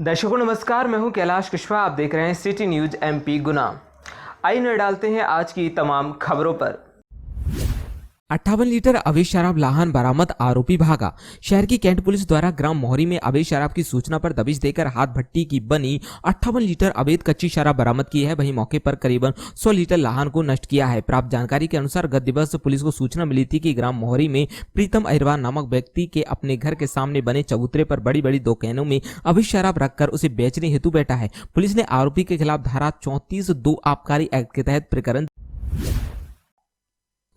दर्शकों नमस्कार, मैं हूं कैलाश कुशवाहा। आप देख रहे हैं सिटी न्यूज एमपी गुना। आइए नजर डालते हैं आज की तमाम खबरों पर। 58 लीटर अवैध शराब लाहन बरामद, आरोपी भागा। शहर की कैंट पुलिस द्वारा ग्राम मोहरी में अवैध शराब की सूचना पर दबिश देकर हाथ भट्टी की बनी 58 लीटर अवैध कच्ची शराब बरामद की है। वहीं मौके पर करीबन 100 लीटर लाहन को नष्ट किया है। प्राप्त जानकारी के अनुसार गत दिवस पुलिस को सूचना मिली थी कि ग्राम मोहरी में प्रीतम अहिरवार नामक व्यक्ति के अपने घर के सामने बने चबूतरे पर बड़ी बड़ी 2 कैनों में अवैध शराब रखकर उसे बेचने हेतु बैठा है। पुलिस ने आरोपी के खिलाफ धारा 34(2) आबकारी एक्ट के तहत प्रकरण।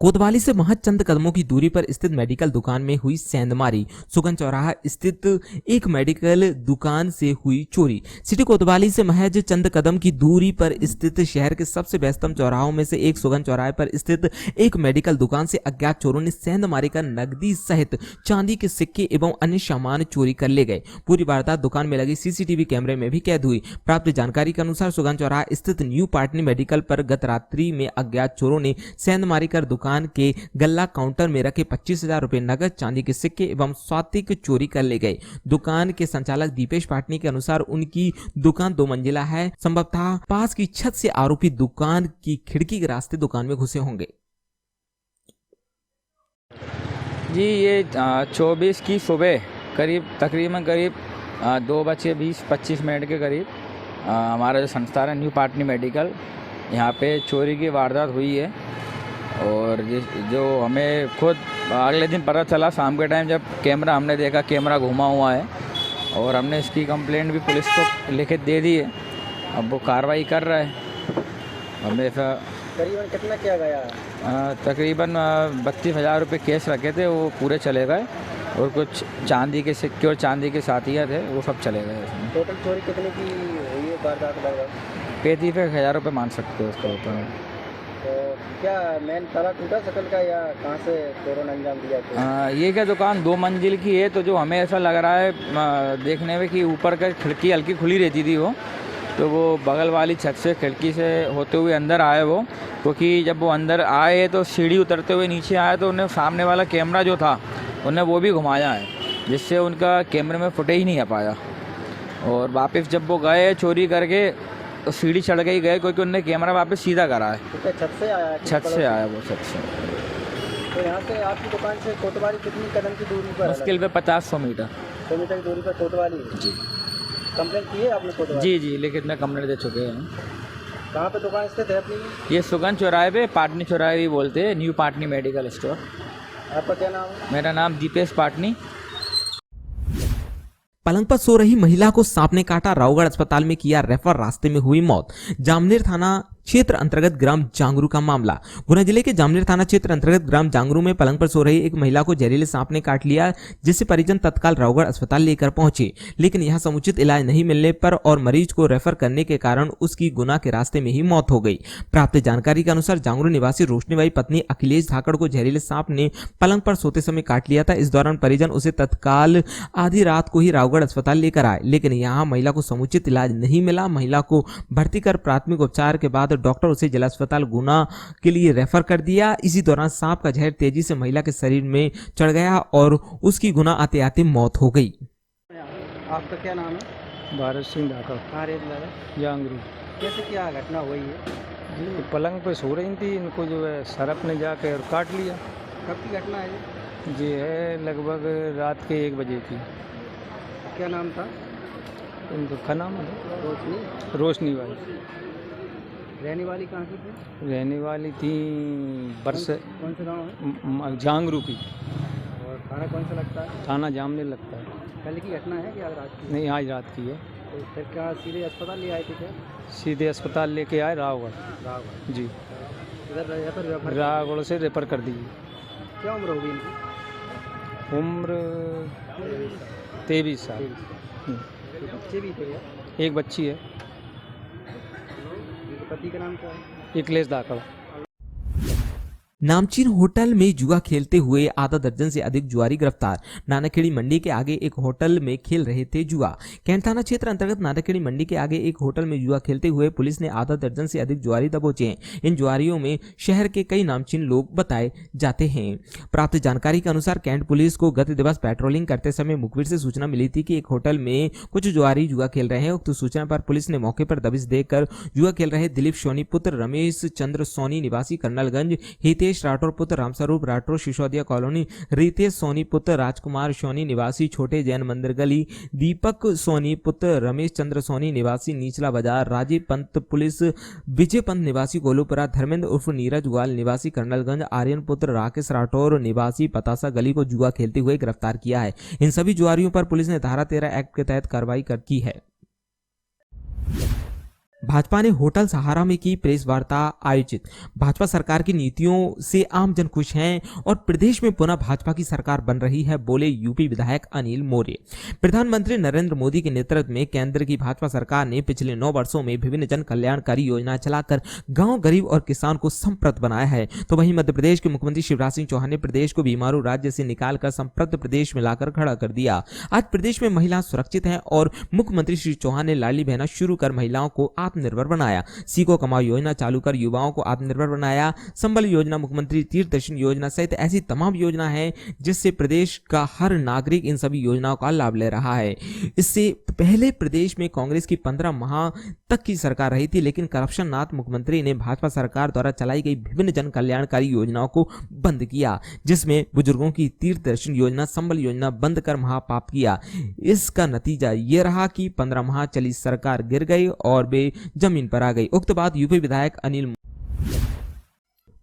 कोतवाली से महज चंद कदमों की दूरी पर स्थित मेडिकल दुकान में हुई सेंधमारी। सुगन चौराहा स्थित एक मेडिकल दुकान से हुई चोरी। सिटी कोतवाली से महज चंद कदम की दूरी पर स्थित शहर के सबसे व्यस्तम चौराहों में से एक सुगन चौराहे पर स्थित एक मेडिकल दुकान से अज्ञात चोरों ने सेंधमारी कर नकदी सहित चांदी के सिक्के एवं अन्य सामान चोरी कर ले गए। पूरी वारदात दुकान में लगी सीसीटीवी कैमरे में भी कैद हुई। प्राप्त जानकारी के अनुसार सुगन चौराहा स्थित न्यू पाटनी मेडिकल पर गत रात्रि में अज्ञात चोरों ने सेंधमारी कर दुकान के गल्ला काउंटर में रखे 25,000 रुपए नगद, चांदी के सिक्के एवं स्वातिक चोरी कर ले गए। दुकान के संचालक दीपेश पाटनी के अनुसार उनकी दुकान 2 मंजिला है। संभवतः पास की छत से आरोपी दुकान की खिड़की के रास्ते दुकान में घुसे होंगे। जी, ये 24 की सुबह तकरीबन 2:20-25 के करीब हमारा जो संस्थान है न्यू पाटनी मेडिकल, यहाँ पे चोरी की वारदात हुई है। और जो हमें खुद अगले दिन पता चला शाम के टाइम, जब कैमरा हमने देखा, कैमरा घुमा हुआ है और हमने इसकी कंप्लेंट भी पुलिस को लिखित दे दी है। अब वो कार्रवाई कर रहा है। हमें करीबन कितना किया गया? तकरीबन 32,000 रुपये कैश रखे थे, वो पूरे चले गए और कुछ चांदी के सिक्के और चांदी के साथिया थे, वो सब चले गए। टोटल चोरी कितने की हुई है वारदात? लगभग 35,000 रुपये मान सकते हो उसका ऊपर। तो क्या मेन ताला टूटा शकल का या कहाँ से चोरों ने अंजाम दिया? ये क्या दुकान 2 मंजिल की है, तो जो हमें ऐसा लग रहा है देखने में कि ऊपर का खिड़की हल्की खुली रहती थी वो, तो वो बगल वाली छत से खिड़की से होते हुए अंदर आए वो। क्योंकि जब वो अंदर आए तो सीढ़ी उतरते हुए नीचे आए तो उन्हें सामने वाला कैमरा जो था उन्हें वो भी घुमाया है, जिससे उनका कैमरे में फुटेज नहीं आ पाया। और वापस जब वो गए चोरी करके तो सीढ़ी चढ़ के ही गए, क्योंकि उन्होंने कैमरा वापस सीधा करा है। छत से आया? छत से आया वो, छत से। तो यहाँ से आपकी दुकान से कोतवाली कितनी कदम की दूरी पर? मुश्किल पे 50-100 मीटर। 100 मीटर की दूरी पर कोतवाली? जी। कंप्लेंट की है आपने कोतवाली? जी जी, लेकिन मैं कंप्लेंट दे चुके हैं। कहाँ पे दुकान स्थित है अपनी? ये सुगन चौराहे पे, पाटनी चौराहे भी बोलते हैं, न्यू पाटनी मेडिकल स्टोर। आपका क्या नाम है? मेरा नाम दीपेश पाटनी। पलंग पर सो रही महिला को सांप ने काटा, रावगढ़ अस्पताल में किया रेफर, रास्ते में हुई मौत। जामनेर थाना क्षेत्र अंतर्गत ग्राम जांगरू का मामला। गुना जिले के जामनेर थाना क्षेत्र अंतर्गत ग्राम जांगरू में पलंग पर सो रही एक महिला को जहरीले सांप ने काट लिया, जिससे परिजन तत्काल रावगढ़ अस्पताल लेकर पहुंचे, लेकिन यहां समुचित इलाज नहीं मिलने पर और मरीज को रेफर करने के कारण उसकी गुना के रास्ते में ही मौत हो गई। प्राप्त जानकारी के अनुसार जांगरू निवासी रोशनीबाई पत्नी अखिलेश धाकड़ को जहरीले सांप ने पलंग पर सोते समय काट लिया था। इस दौरान परिजन उसे तत्काल आधी रात को ही रावगढ़ अस्पताल लेकर आए, लेकिन यहाँ महिला को समुचित इलाज नहीं मिला। महिला को भर्ती कर प्राथमिक उपचार के बाद डॉक्टर उसे जिला अस्पताल गुना के लिए रेफर कर दिया। इसी दौरान सांप का जहर तेजी से महिला के शरीर में चढ़ गया और उसकी गुना आते आते मौत हो गई। आपका क्या नाम है? भारत सिंह धाकड़, कहाँ रहने वाले? जांगरू। कैसे क्या घटना हुई है? जी, पलंग पे सो रही थी, इनको जो है सरप ने जाकर और काट लिया। कब की घटना है ये? जी है लगभग रात के 1 बजे की। क्या नाम था इनका? का नाम है रोशनी बाई। रहने वाली कहाँ की थी? रहने वाली थी बरस कौन से गाँव है? जांगरू की। और थाना कौन सा लगता है? थाना जामने लगता है। कल की घटना है कि आज रात की? नहीं, आज रात की है। तो फिर क्या सीधे अस्पताल ले आए थे क्या? सीधे अस्पताल लेके आए रावगढ़। रावगढ़ जी, इधर रेफर? रावगढ़ से रेफर कर दीजिए। क्या उम्र होगी इनकी? उम्र 23 साल। बच्चे भी थे क्या? एक बच्ची है। पति का नाम क्या है? अखिलेश धाकड़। नामचीन होटल में जुआ खेलते हुए आधा दर्जन से अधिक जुआरी गिरफ्तार। नानाखेड़ी मंडी के आगे एक होटल में खेल रहे थे जुआ। कैंट थाना क्षेत्र अंतर्गत नानाखेड़ी मंडी के आगे एक होटल में जुआ खेलते हुए पुलिस ने आधा दर्जन से अधिक जुआरी दबोचे हैं। इन जुआरियों में शहर के कई नामचीन लोग बताए जाते हैं। प्राप्त जानकारी के अनुसार कैंट पुलिस को गत दिवस पेट्रोलिंग करते समय मुखबिर से सूचना मिली थी कि एक होटल में कुछ जुआरी जुआ खेल रहे हैं। उक्त सूचना पर पुलिस ने मौके पर दबिश देकर जुआ खेल रहे दिलीप सोनी पुत्र रमेश चंद्र सोनी निवासी कर्नलगंज, हितेश राठौर पुत्र रामस्वरूप राठौर सिसोदिया कॉलोनी, रितेश सोनी पुत्र राजकुमार सोनी निवासी छोटे जैन मंदिर गली, दीपक सोनी पुत्र रमेश चंद्र सोनी निवासी निचला बाजार, राजीव पंत पुलिस विजय पंत निवासी गोलूपुरा, धर्मेंद्र उर्फ नीरज ग्वाल निवासी कर्नलगंज, आर्यन पुत्र राकेश राठौर निवासी पतासा गली को जुआ खेलते हुए गिरफ्तार किया है। इन सभी जुआरियों पर पुलिस ने धारा 13 एक्ट के तहत कार्रवाई की है। भाजपा ने होटल सहारा में की प्रेस वार्ता आयोजित। भाजपा सरकार की नीतियों से आमजन खुश हैं और प्रदेश में पुनः भाजपा की सरकार बन रही है, बोले यूपी विधायक अनिल मौर्य। प्रधानमंत्री नरेंद्र मोदी के नेतृत्व में केंद्र की भाजपा सरकार ने पिछले 9 वर्षों में विभिन्न जन कल्याणकारी योजनाएं चलाकर गांव, गरीब और किसान को समृद्ध बनाया है। तो वहीं मध्य प्रदेश के मुख्यमंत्री शिवराज सिंह चौहान ने प्रदेश को बीमारू राज्य से निकालकर समृद्ध प्रदेश में लाकर खड़ा कर दिया। आज प्रदेश में महिलाएं सुरक्षित हैं और मुख्यमंत्री श्री चौहान ने लाडली बहना शुरू कर महिलाओं को आत्मनिर्भर बनाया। सीखो कमाओ योजना चालू कर युवाओं को आत्मनिर्भर बनाया। संबल योजना, मुख्यमंत्री तीर्थ दर्शन योजना सहित ऐसी तमाम योजना है जिससे प्रदेश का हर नागरिक इन सभी योजनाओं का लाभ ले रहा है। इससे पहले प्रदेश में कांग्रेस की 15 माह तक की सरकार रही थी, लेकिन करप्शन नाथ मुख्यमंत्री ने भाजपा सरकार द्वारा चलाई गई विभिन्न जन कल्याणकारी योजनाओं को बंद किया, जिसमें बुजुर्गों की तीर्थ दर्शन योजना, संबल योजना बंद कर महापाप किया। इसका नतीजा ये रहा कि 15 माह चली सरकार गिर गई और वे जमीन पर आ गई। उक्त बात यूपी विधायक अनिल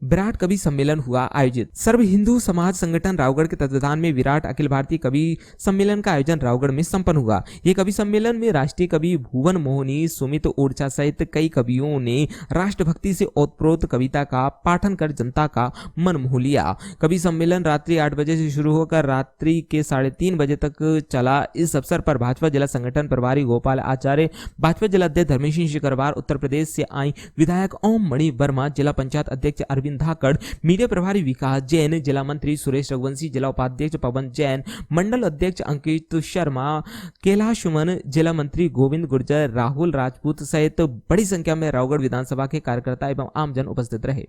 विराट कवि सम्मेलन हुआ आयोजित। सर्व हिंदू समाज संगठन रावगढ़ के तत्वाधान में विराट अखिल भारतीय कवि सम्मेलन का आयोजन रावगढ़ में संपन्न हुआ। ये कवि सम्मेलन में राष्ट्रीय कवि भुवन मोहनी, सुमित ओरछा सहित कई कवियों ने राष्ट्रभक्ति से ओतप्रोत कविता का पाठन कर जनता का मन मोह लिया। कवि सम्मेलन रात्रि 8 बजे से शुरू होकर रात्रि के 3:30 बजे तक चला। इस अवसर पर भाजपा जिला संगठन प्रभारी गोपाल आचार्य, भाजपा जिला अध्यक्ष धर्मेश सिंह शिकरवार, उत्तर प्रदेश से आई विधायक ओम मणि वर्मा, जिला पंचायत अध्यक्ष अरविंद धाकड़, मीडिया प्रभारी विकास जैन, जिला मंत्री सुरेश रघुवंशी, जिला उपाध्यक्ष पवन जैन, मंडल अध्यक्ष अंकित शर्मा, कैलाश सुमन, जिला मंत्री गोविंद गुर्जर, राहुल राजपूत सहित बड़ी संख्या में रावगढ़ विधानसभा के कार्यकर्ता एवं आमजन उपस्थित रहे।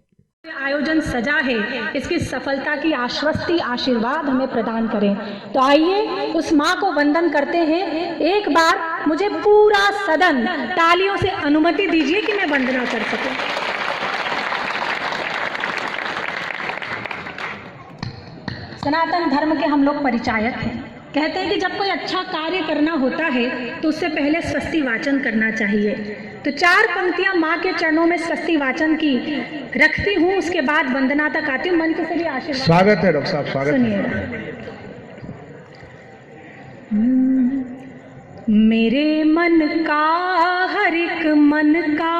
आयोजन सजा है, इसकी सफलता की आश्वस्ति आशीर्वाद हमें प्रदान करें। तो आइए उस माँ को वंदन करते हैं। एक बार मुझे पूरा सदन तालियों से अनुमति दीजिए कि मैं वंदना कर सकूं। सनातन धर्म के हम लोग परिचायक हैं। कहते हैं कि जब कोई अच्छा कार्य करना होता है तो उससे पहले स्वस्ति वाचन करना चाहिए। तो 4 पंक्तियां माँ के चरणों में स्वस्ति वाचन की रखती हूँ, उसके बाद वंदना तक आती हूँ। मंच से भी आशीर्वाद। स्वागत है डॉक्टर साहब, स्वागत सुनिएगा। मेरे मन का हर एक मन का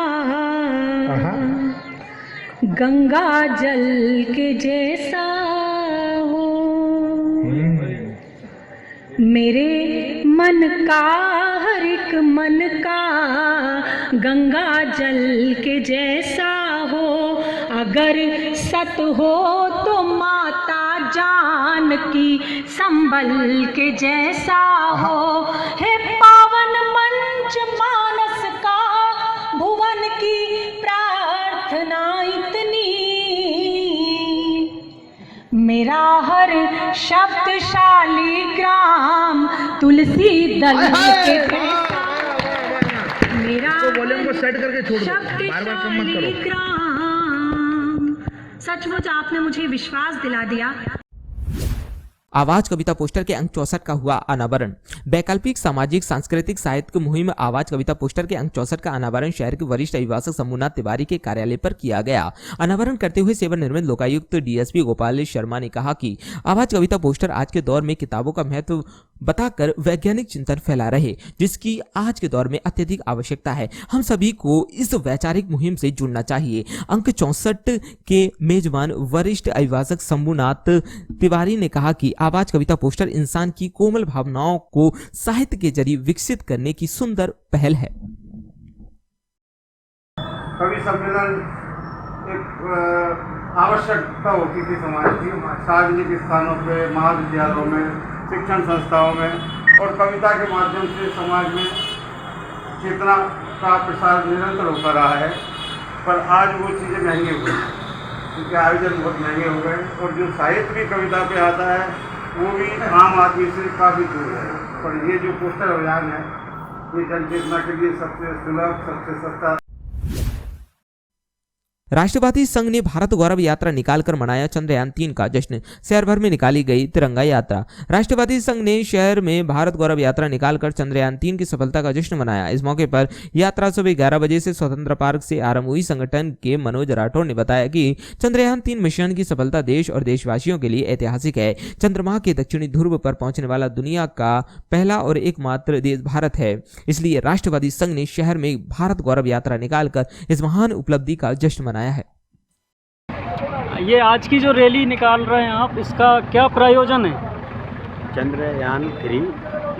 गंगा जल के जैसा हो। मेरे मन का हर एक मन का गंगा जल के जैसा हो। अगर सत हो तो माता जानकी संबल के जैसा हो। हे पावन मंच मानस का भुवन की प्रार्थना इतनी। मेरा हर शब्दशाली ग्राम तुलसी दल के मेरा शब्दशाली ग्राम। सचमुच आपने मुझे विश्वास दिला दिया। आवाज कविता पोस्टर के अंक 64 का हुआ अनावरण। वैकल्पिक सामाजिक सांस्कृतिक साहित्य मुहिम आवाज कविता पोस्टर के अंक 64 का अनावरण शहर के वरिष्ठ अभिभाषक शंभुनाथ तिवारी के कार्यालय पर किया गया। अनावरण करते हुए सेवानिवृत्त लोकायुक्त डीएसपी गोपाल शर्मा ने कहा कि आवाज कविता पोस्टर आज के दौर में किताबों का महत्व बताकर वैज्ञानिक चिंतन फैला रहे, जिसकी आज के दौर में अत्यधिक आवश्यकता है। हम सभी को इस वैचारिक मुहिम से जुड़ना चाहिए। अंक 64 के मेजबान वरिष्ठ अभिभाषक शंभुनाथ तिवारी ने कहा कि आवाज कविता पोस्टर इंसान की कोमल भावनाओं को साहित्य के जरिए विकसित करने की सुंदर पहल है। कवि सम्मेलन एक आवश्यकता होती थी समाज की। सार्वजनिक स्थानों पे, महाविद्यालयों में, शिक्षण संस्थाओं में और कविता के माध्यम से समाज में चेतना का प्रसार निरंतर होता रहा है। पर आज वो चीज़ें महंगी हो गई, क्योंकि आयोजन बहुत महंगे हो गए और जो साहित्य भी कविता पे आता है वो भी आम आदमी से काफ़ी दूर है। पर ये जो पोस्टर अभियान है ये जन चेतना के लिए सबसे सुलभ, सबसे सस्ता। राष्ट्रवादी संघ ने भारत गौरव यात्रा निकालकर मनाया चंद्रयान 3 का जश्न। शहर भर में निकाली गई तिरंगा यात्रा। राष्ट्रवादी संघ ने शहर में भारत गौरव यात्रा निकालकर चंद्रयान 3 की सफलता का जश्न मनाया। इस मौके पर यात्रा सुबह 11 बजे से स्वतंत्र पार्क से आरंभ हुई। संगठन के मनोज राठौड़ ने बताया कि चंद्रयान 3 मिशन की सफलता देश और देशवासियों के लिए ऐतिहासिक है। चंद्रमा के दक्षिणी ध्रुव पर पहुंचने वाला दुनिया का पहला और एकमात्र देश भारत है। इसलिए राष्ट्रवादी संघ ने शहर में भारत गौरव यात्रा निकालकर इस महान उपलब्धि का जश्न मनाया है। ये आज की जो रैली निकाल रहे हैं आप, इसका क्या प्रयोजन है? चंद्रयान 3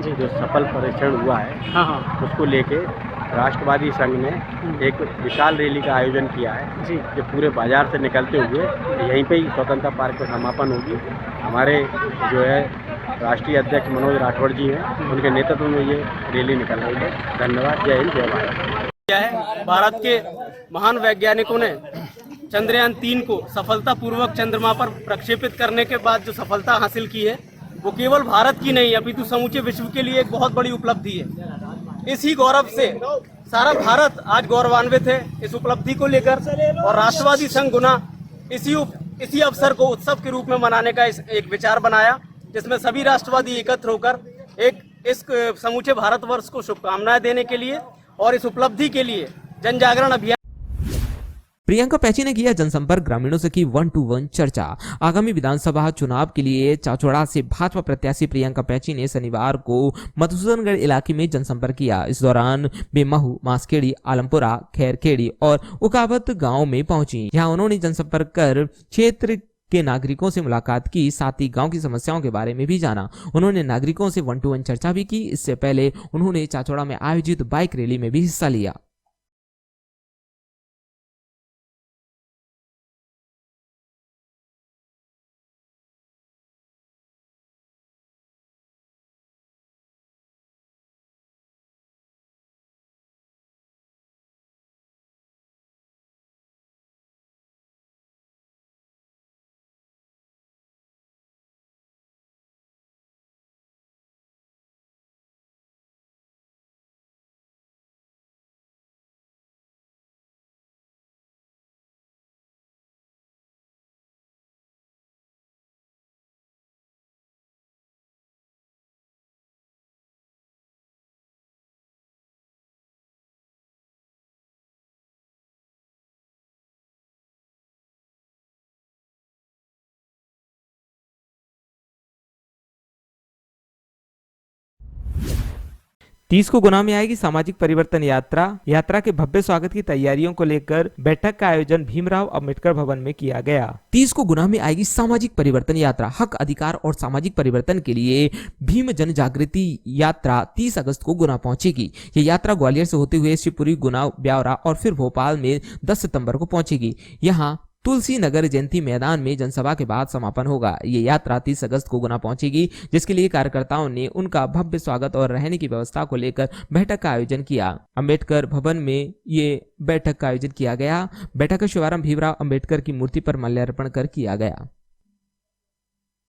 जो सफल परीक्षण हुआ है, हाँ, उसको लेके राष्ट्रवादी संघ ने एक विशाल रैली का आयोजन किया है जी। जो पूरे बाजार से निकलते हुए यहीं पे ही स्वतंत्रता पार्क में समापन होगी। हमारे जो है राष्ट्रीय अध्यक्ष मनोज राठौड़ जी हैं, उनके नेतृत्व में ये रैली निकल रही है। धन्यवाद। जय हिंद, जय भारत। भारत के महान वैज्ञानिकों ने चंद्रयान 3 को सफलतापूर्वक चंद्रमा पर प्रक्षेपित करने के बाद जो सफलता हासिल की है वो केवल भारत की नहीं अपितु समूचे विश्व के लिए एक बहुत बड़ी उपलब्धि है। इसी गौरव से सारा भारत आज गौरवान्वित है इस उपलब्धि को लेकर। और राष्ट्रवादी संघ गुना इसी अवसर को उत्सव के रूप में मनाने का एक विचार बनाया, जिसमें सभी राष्ट्रवादी एकत्र होकर इस समूचे भारतवर्ष को शुभकामनाएं देने के लिए और इस उपलब्धि के लिए जन जागरण अभियान। प्रियंका पैची ने किया जनसंपर्क, ग्रामीणों से की 1-to-1 चर्चा। आगामी विधानसभा चुनाव के लिए चाचौड़ा से भाजपा प्रत्याशी प्रियंका पैची ने शनिवार को मधुसूदनगढ़ इलाके में जनसंपर्क किया। इस दौरान बेमहू, मांसखेड़ी, आलमपुरा, खैरखेड़ी और उकावत गांव में पहुंची। यहां उन्होंने जनसंपर्क कर क्षेत्र के नागरिकों से मुलाकात की, साथ ही गांव की समस्याओं के बारे में भी जाना। उन्होंने नागरिकों से 1-to-1 चर्चा भी की। इससे पहले उन्होंने चाचौड़ा में आयोजित बाइक रैली में भी हिस्सा लिया। तीस को गुना में आएगी सामाजिक परिवर्तन यात्रा के भव्य स्वागत की तैयारियों को लेकर बैठक का आयोजन भीमराव अंबेडकर भवन में किया गया। 30 को गुना में आएगी सामाजिक परिवर्तन यात्रा। हक, अधिकार और सामाजिक परिवर्तन के लिए भीम जन जागृति यात्रा 30 अगस्त को गुना पहुंचेगी। ये यात्रा ग्वालियर से होते हुए शिवपुरी, गुना, ब्यावरा और फिर भोपाल में 10 सितंबर को पहुंचेगी। यहाँ तुलसी नगर जयंती मैदान में जनसभा के बाद समापन होगा। ये यात्रा 30 अगस्त को गुना पहुंचेगी, जिसके लिए कार्यकर्ताओं ने उनका भव्य स्वागत और रहने की व्यवस्था को लेकर बैठक का आयोजन किया। अंबेडकर भवन में ये बैठक का आयोजन किया गया। बैठक का शुभारंभ भीमराव अंबेडकर की मूर्ति पर माल्यार्पण कर किया गया।